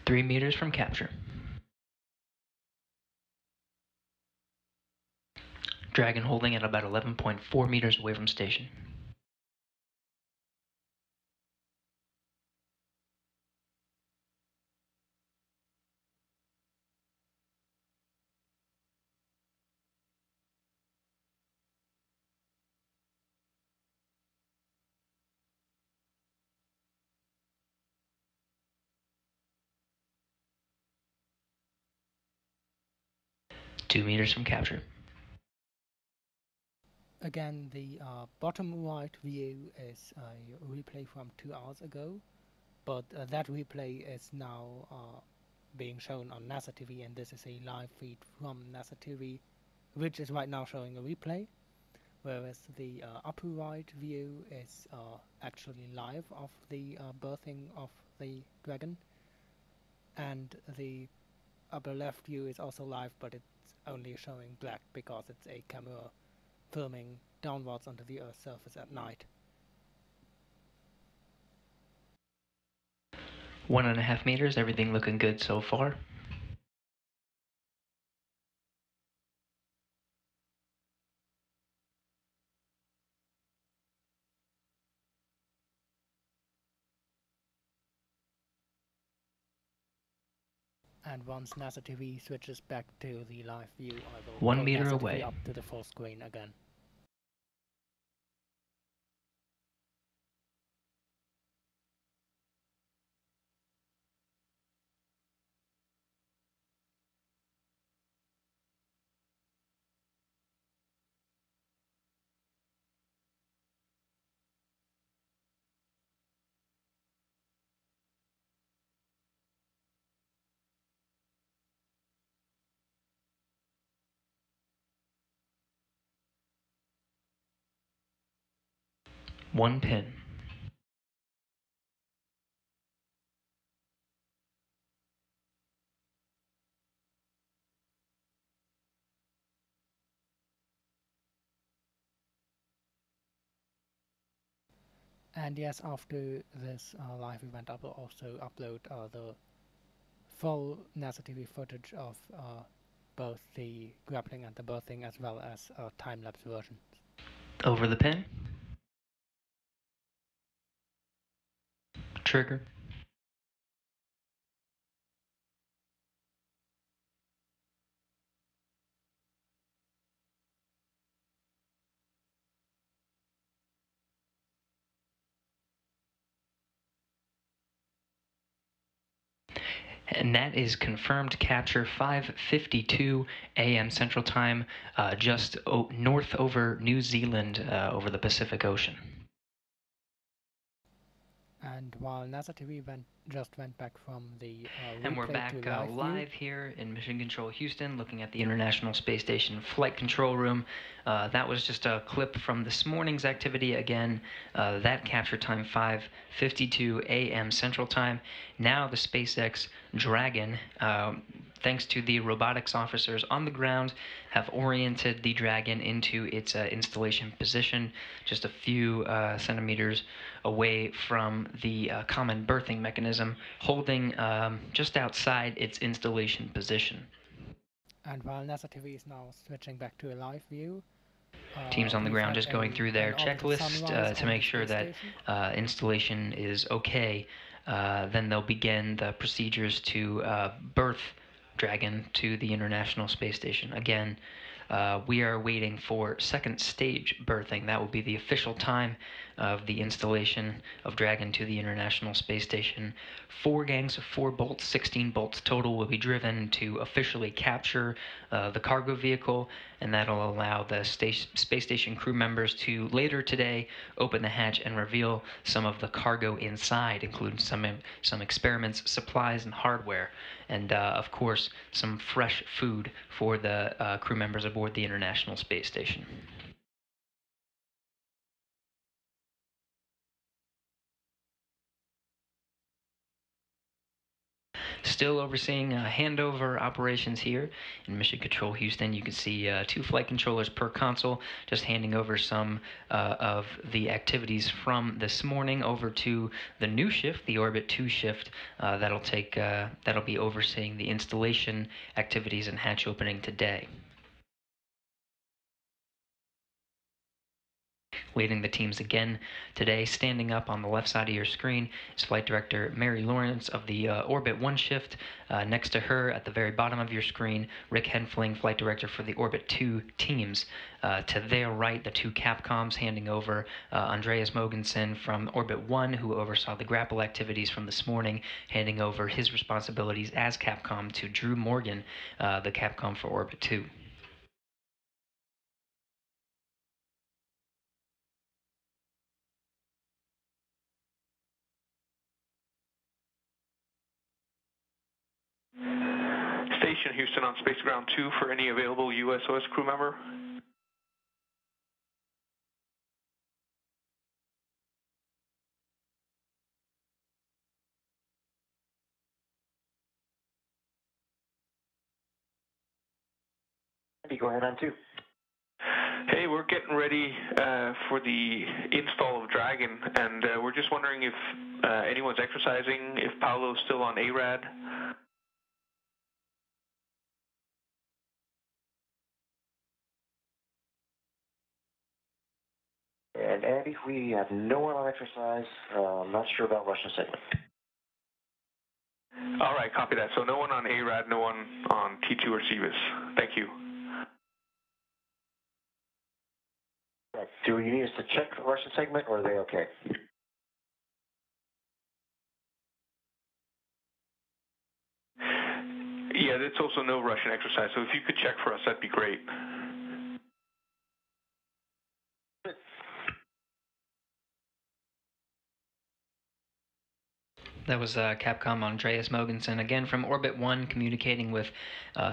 3 meters from capture. Dragon holding at about 11.4 meters away from station. Two meters from capture. Again, the bottom right view is a replay from 2 hours ago, but that replay is now being shown on NASA TV, and this is a live feed from NASA TV, which is right now showing a replay, whereas the upper right view is actually live of the berthing of the Dragon, and the upper left view is also live, but it's only showing black because it's a camera filming downwards onto the Earth's surface at night. 1.5 meters, everything looking good so far. And once NASA TV switches back to the live view, I will 1 pull meter NASA away. TV up to the full screen again. One pin. And yes, after this live event, I will also upload the full NASA TV footage of both the grappling and the berthing, as well as a time-lapse version. Over the pin. Trigger. And that is confirmed capture 5:52 a.m. Central Time, just north over New Zealand, over the Pacific Ocean. And while NASA TV just went back from the and we're back live here in Mission Control Houston, looking at the International Space Station Flight Control Room. That was just a clip from this morning's activity. Again, that capture time 5:52 a.m. Central Time. Now the SpaceX Dragon, thanks to the robotics officers on the ground, have oriented the Dragon into its installation position, just a few centimeters away from the common berthing mechanism, holding just outside its installation position. And while NASA TV is now switching back to a live view, teams on the ground just going through their checklist to make sure that installation is okay. Then they'll begin the procedures to berth Dragon to the International Space Station. Again, we are waiting for second stage berthing. That will be the official time of the installation of Dragon to the International Space Station. 4 gangs of 4 bolts, 16 bolts total, will be driven to officially capture the cargo vehicle, and that'll allow the space station crew members to later today open the hatch and reveal some of the cargo inside, including some experiments, supplies, and hardware, and of course some fresh food for the crew members aboard the International Space Station. Still overseeing handover operations here in Mission Control Houston. You can see 2 flight controllers per console, just handing over some of the activities from this morning over to the new shift, the Orbit 2 shift. That'll be overseeing the installation activities and hatch opening today. Leading the teams again today, standing up on the left side of your screen, is Flight Director Mary Lawrence of the Orbit 1 shift. Next to her, at the very bottom of your screen, Rick Henfling, Flight Director for the Orbit 2 teams. To their right, the 2 Capcoms handing over Andreas Mogensen from Orbit 1, who oversaw the grapple activities from this morning, handing over his responsibilities as Capcom to Drew Morgan, the Capcom for Orbit 2. Station Houston on Space Ground 2 for any available USOS crew member. Go ahead on 2. Hey, we're getting ready for the install of Dragon, and we're just wondering if anyone's exercising, if Paolo's still on ARAD. And Andy, we have no one on exercise. I'm not sure about Russian segment. All right, copy that. So no one on ARAD, no one on T2 or CBIS. Thank you. Do you need us to check the Russian segment, or are they okay? Yeah, it's also no Russian exercise, so if you could check for us, that'd be great. That was Capcom Andreas Mogensen, again from Orbit 1, communicating with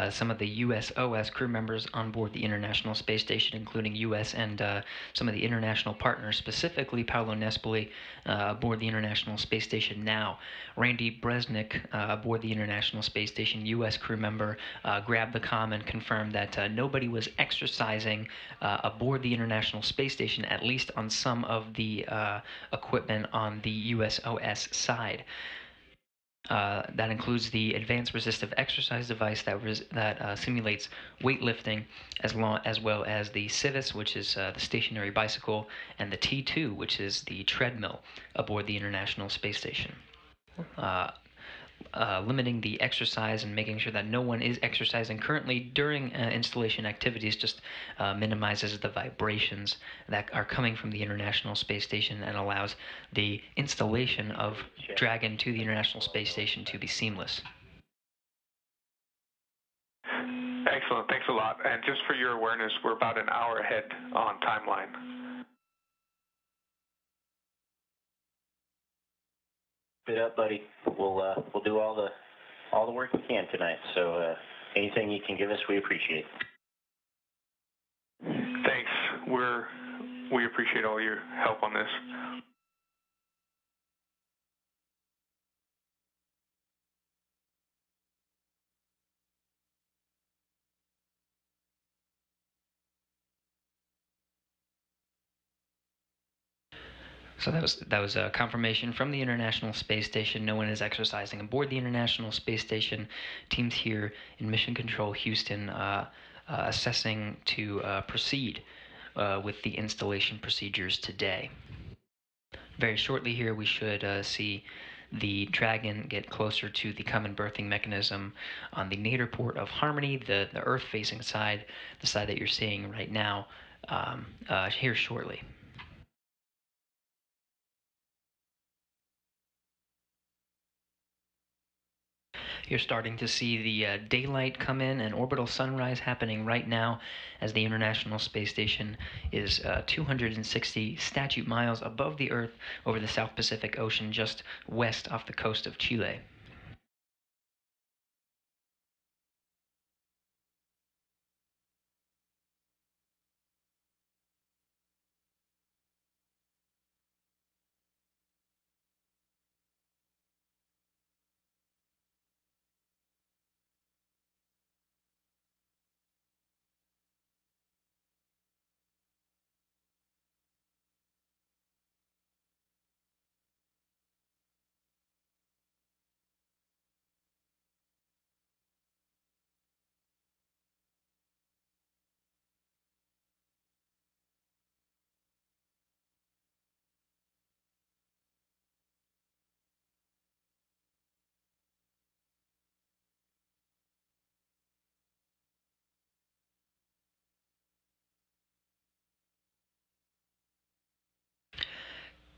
some of the USOS crew members on board the International Space Station, including US and some of the international partners, specifically Paolo Nespoli aboard the International Space Station now. Randy Bresnik aboard the International Space Station, US crew member, grabbed the comm and confirmed that nobody was exercising aboard the International Space Station, at least on some of the equipment on the USOS side. That includes the Advanced Resistive Exercise device that simulates weightlifting, as well as the Civis, which is the stationary bicycle, and the T2, which is the treadmill aboard the International Space Station. Limiting the exercise and making sure that no one is exercising currently during installation activities just minimizes the vibrations that are coming from the International Space Station and allows the installation of Dragon to the International Space Station to be seamless. Excellent, thanks a lot. And just for your awareness, we're about an hour ahead on timeline. Fit up, buddy. We'll do all the work we can tonight. So anything you can give us, we appreciate. Thanks. We appreciate all your help on this. So that was a confirmation from the International Space Station. No one is exercising aboard the International Space Station. Teams here in Mission Control Houston assessing to proceed with the installation procedures today. Very shortly here, we should see the Dragon get closer to the common berthing mechanism on the nadir port of Harmony, the Earth-facing side, the side that you're seeing right now, here shortly. You're starting to see the daylight come in and orbital sunrise happening right now as the International Space Station is 260 statute miles above the Earth over the South Pacific Ocean, just west off the coast of Chile.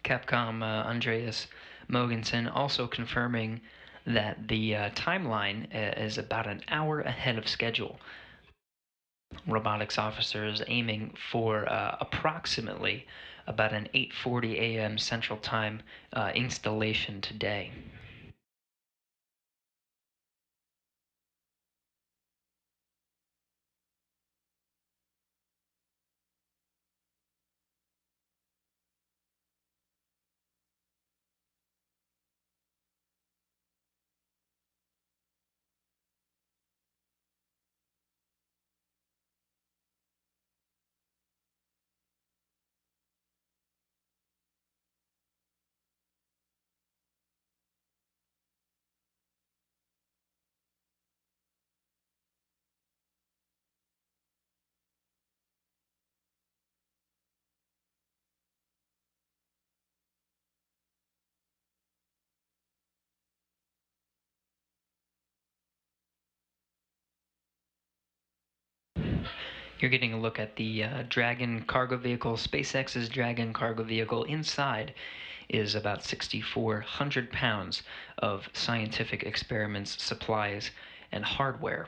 Capcom Andreas Mogensen also confirming that the timeline is about an hour ahead of schedule. Robotics officers aiming for approximately about an 8:40 a.m. Central Time installation today. You're getting a look at the Dragon cargo vehicle. SpaceX's Dragon cargo vehicle. Inside is about 6,400 pounds of scientific experiments, supplies, and hardware.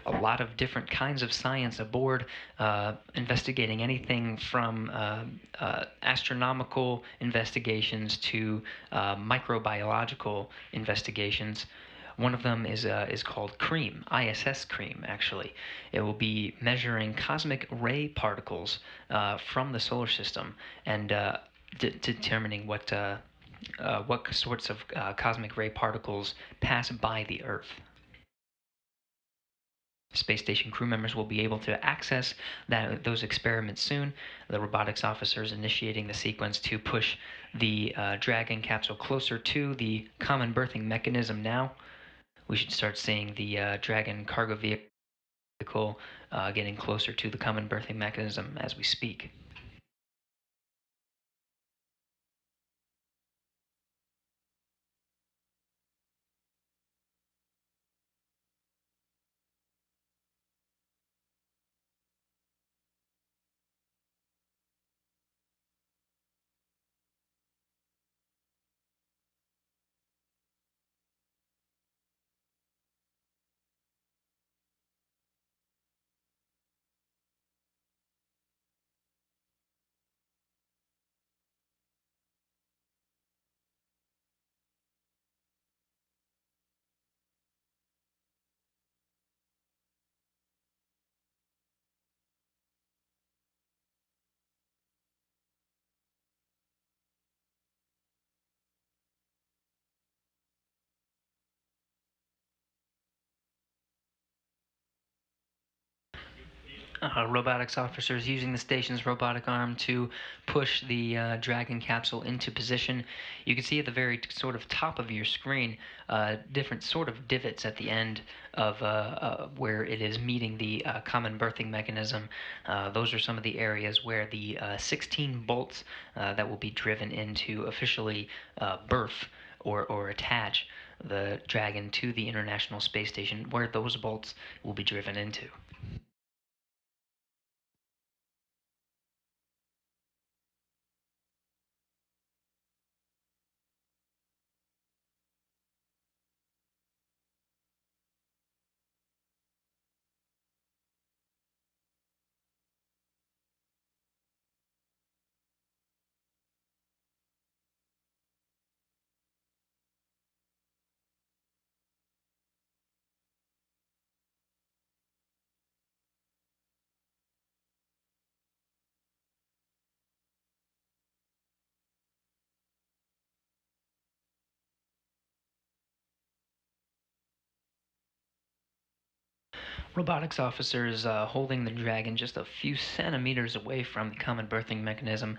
A lot of different kinds of science aboard, investigating anything from astronomical investigations to microbiological investigations. One of them is called CREAM, ISS CREAM, actually. It will be measuring cosmic ray particles from the solar system and determining what sorts of cosmic ray particles pass by the Earth. Space station crew members will be able to access those experiments soon. The robotics officers initiating the sequence to push the Dragon capsule closer to the common berthing mechanism now. We should start seeing the Dragon cargo vehicle getting closer to the common berthing mechanism as we speak. Robotics officers using the station's robotic arm to push the Dragon capsule into position. You can see at the very sort of top of your screen different sort of divots at the end of where it is meeting the common berthing mechanism. Those are some of the areas where the 16 bolts that will be driven in to officially berth or attach the Dragon to the International Space Station, where those bolts will be driven into. Robotics officers holding the Dragon just a few centimeters away from the common berthing mechanism,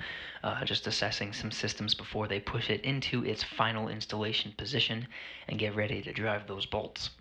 just assessing some systems before they push it into its final installation position and get ready to drive those bolts.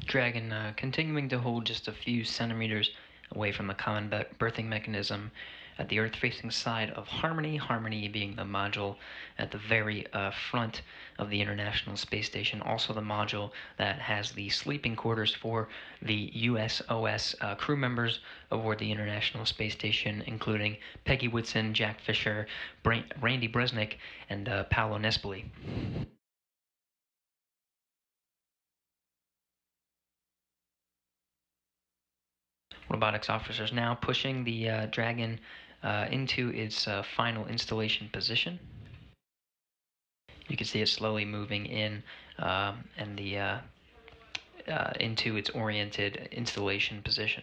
Dragon continuing to hold just a few centimeters away from the common berthing mechanism at the Earth-facing side of Harmony, Harmony being the module at the very front of the International Space Station, also the module that has the sleeping quarters for the USOS crew members aboard the International Space Station, including Peggy Whitson, Jack Fisher, Randy Bresnik, and Paolo Nespoli. Robotics officers now pushing the Dragon into its final installation position. You can see it slowly moving in and the into its oriented installation position.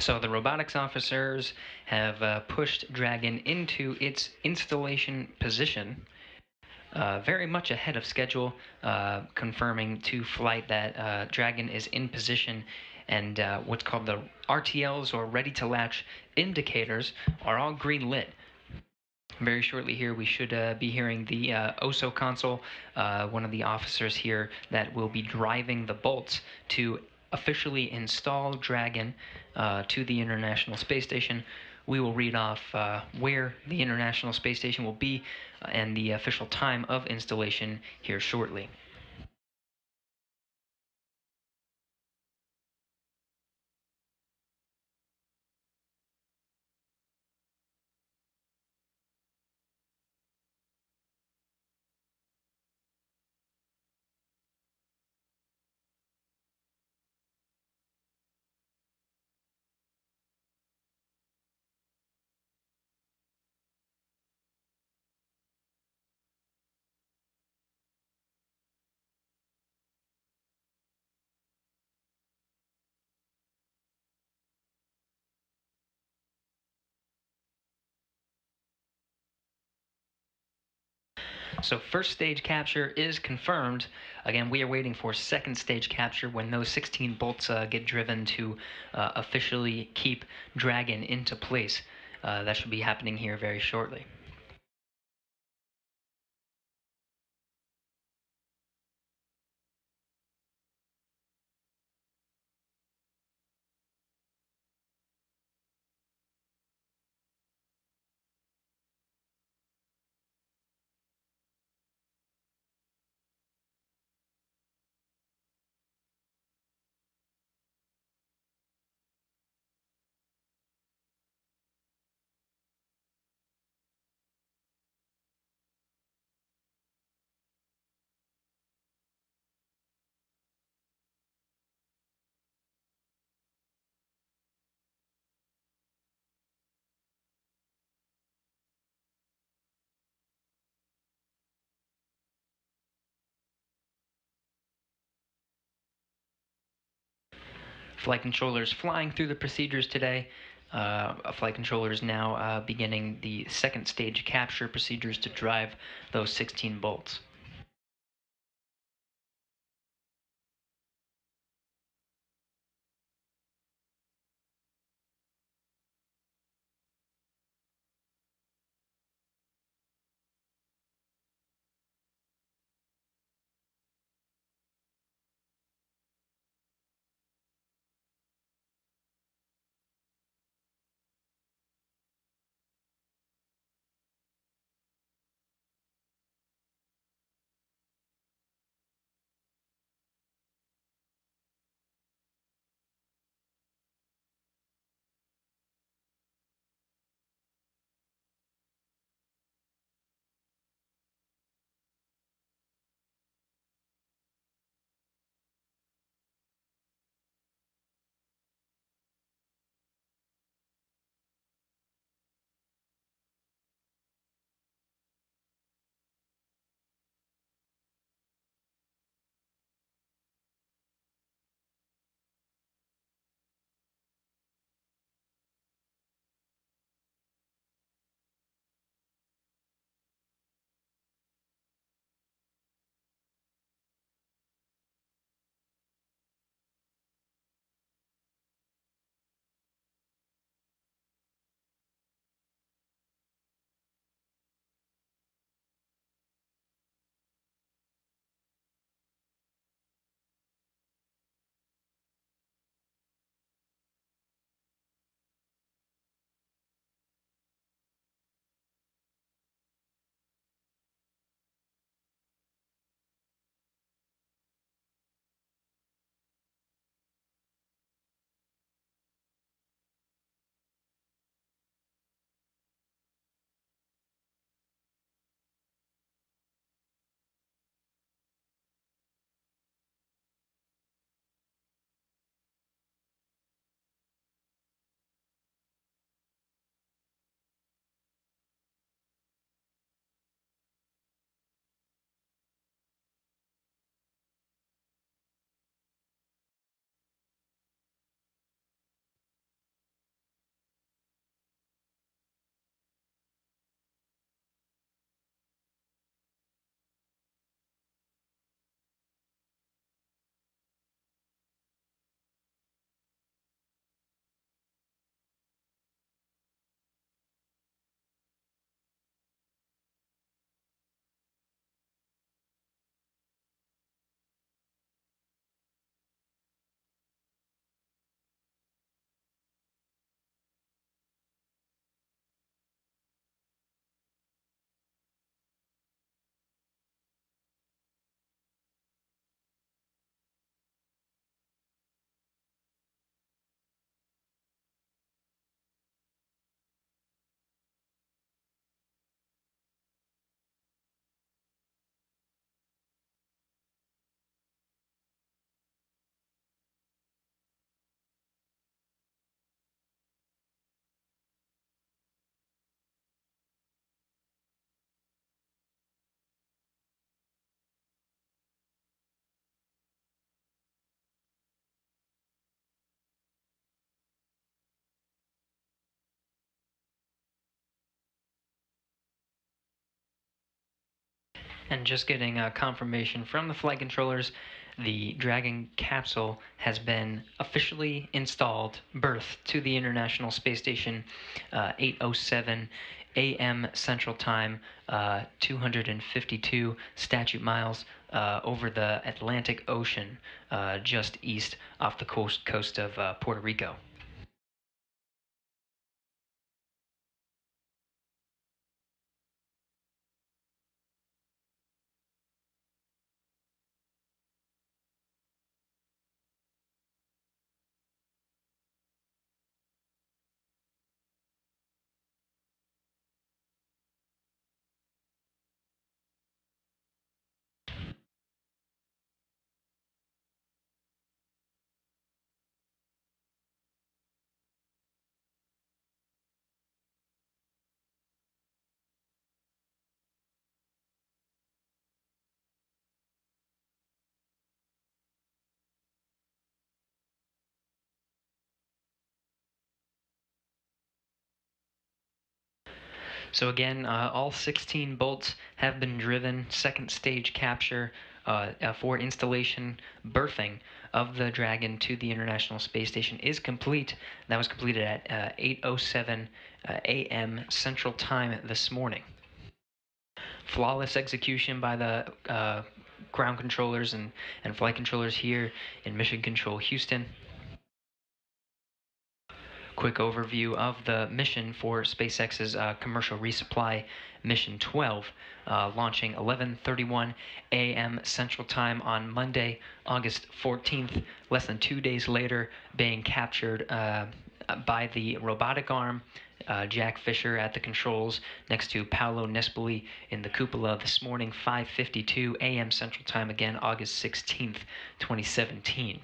So the robotics officers have pushed Dragon into its installation position, very much ahead of schedule, confirming to flight that Dragon is in position, and what's called the RTLs, or ready to latch indicators, are all green lit. Very shortly here, we should be hearing the OSO console, one of the officers here that will be driving the bolts to officially install Dragon to the International Space Station. We will read off where the International Space Station will be and the official time of installation here shortly. So first stage capture is confirmed. Again, we are waiting for second stage capture when those 16 bolts get driven to officially keep Dragon into place. That should be happening here very shortly. flight controllers flying through the procedures today. Flight controllers now beginning the second stage capture procedures to drive those 16 bolts. And just getting confirmation from the flight controllers, the Dragon capsule has been officially installed, berthed to the International Space Station, 8:07 a.m. Central Time, 252 statute miles over the Atlantic Ocean, just east off the coast of Puerto Rico. So again, all 16 bolts have been driven. Second stage capture for installation berthing of the Dragon to the International Space Station is complete. That was completed at 8:07 a.m. Central Time this morning. Flawless execution by the ground controllers and flight controllers here in Mission Control Houston. Quick overview of the mission for SpaceX's commercial resupply Mission 12, launching 11:31 a.m. Central Time on Monday, August 14th, less than 2 days later, being captured by the robotic arm, Jack Fisher at the controls, next to Paolo Nespoli in the cupola this morning, 5:52 a.m. Central Time, again, August 16th, 2017.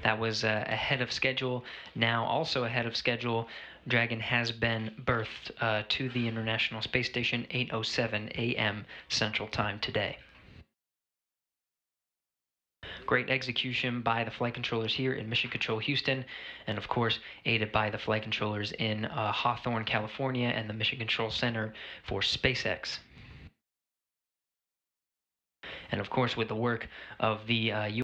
That was ahead of schedule. Now, also ahead of schedule, Dragon has been berthed to the International Space Station, 8:07 a.m. Central Time today. Great execution by the flight controllers here in Mission Control Houston, and of course aided by the flight controllers in Hawthorne, California, and the Mission Control Center for SpaceX. And of course with the work of the